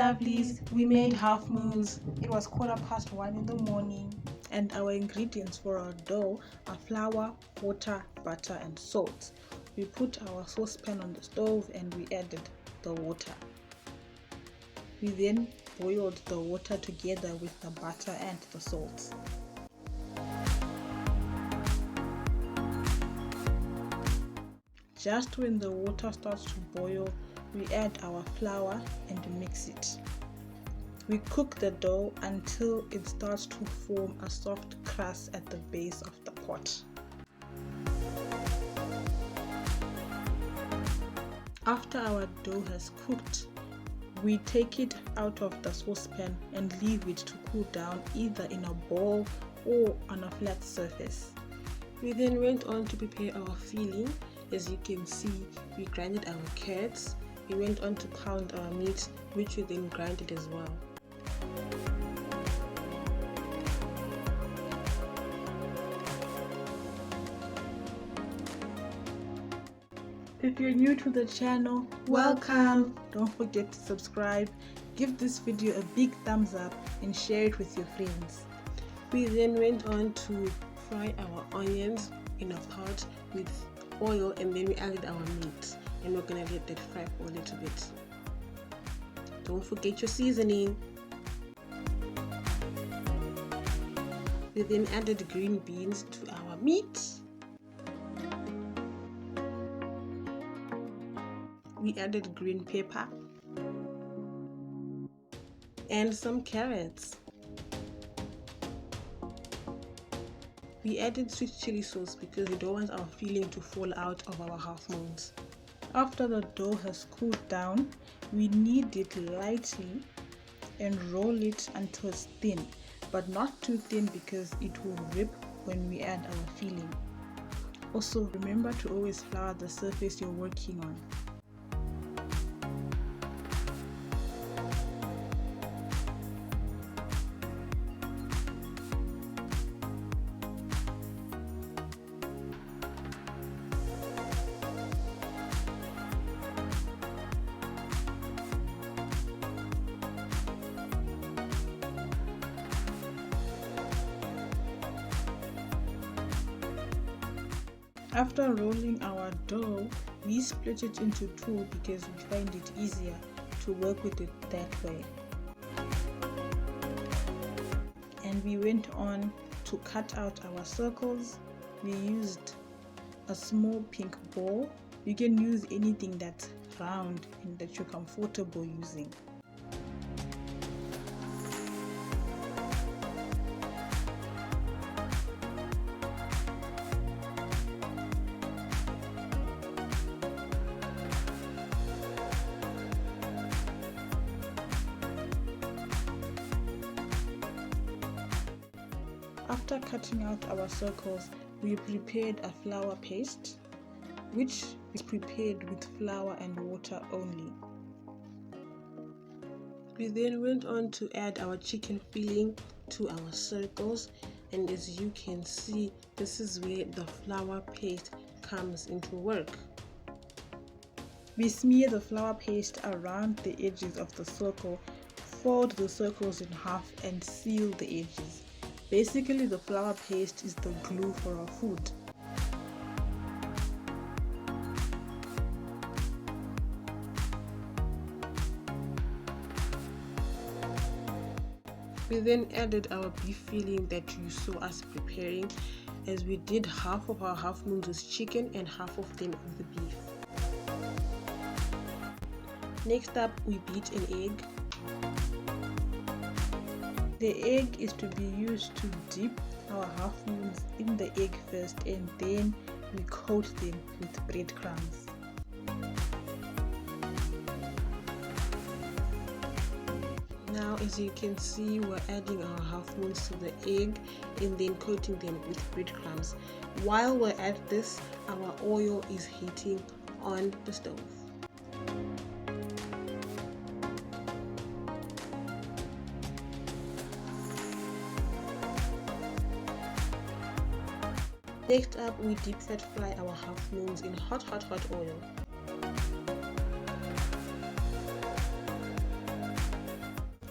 lovelies, we made half moons. It was 1:15 in the morning, and our ingredients for our dough are flour, water, butter, and salt. We put our saucepan on the stove and we added the water. We then boiled the water together with the butter and the salt. Just when the water starts to boil, we add our flour and mix it. We cook the dough until it starts to form a soft crust at the base of the pot. After our dough has cooked, we take it out of the saucepan and leave it to cool down either in a bowl or on a flat surface. We then went on to prepare our filling. As you can see, we grinded our carrots. We went on to pound our meat, which we then grinded as well. If you're new to the channel, welcome! Don't forget to subscribe, give this video a big thumbs up and share it with your friends. We then went on to fry our onions in a pot with oil, and then we added our meat, and we're gonna let that fry for a little bit. Don't forget your seasoning. We then added green beans to our meat. We added green pepper and some carrots. We added sweet chili sauce because we don't want our filling to fall out of our half moons. After the dough has cooled down, we knead it lightly and roll it until it's thin, but not too thin because it will rip when we add our filling. Also, remember to always flour the surface you're working on. After rolling our dough, we split it into two because we find it easier to work with it that way. And we went on to cut out our circles. We used a small pink ball. You can use anything that's round and that you're comfortable using. After cutting out our circles, we prepared a flour paste, which is prepared with flour and water only. We then went on to add our chicken filling to our circles, and as you can see, this is where the flour paste comes into work. We smear the flour paste around the edges of the circle, fold the circles in half and seal the edges. Basically, the flour paste is the glue for our food. We then added our beef filling that you saw us preparing, as we did half of our half moons with chicken and half of them with the beef. Next up, we beat an egg. The egg is to be used to dip our half moons in the egg first, and then we coat them with breadcrumbs. Now, as you can see, we're adding our half moons to the egg and then coating them with breadcrumbs. While we're at this, our oil is heating on the stove. Next up, we deep fat fry our half moons in hot oil.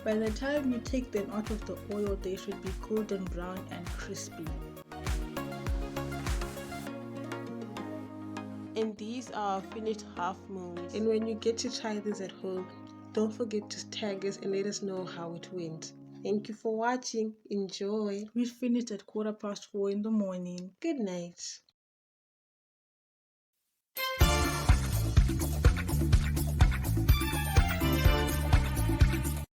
By the time you take them out of the oil, they should be golden brown and crispy. And these are finished half moons. And when you get to try this at home, don't forget to tag us and let us know how it went. Thank you for watching. Enjoy. We finished at 4:15 in the morning. Good night.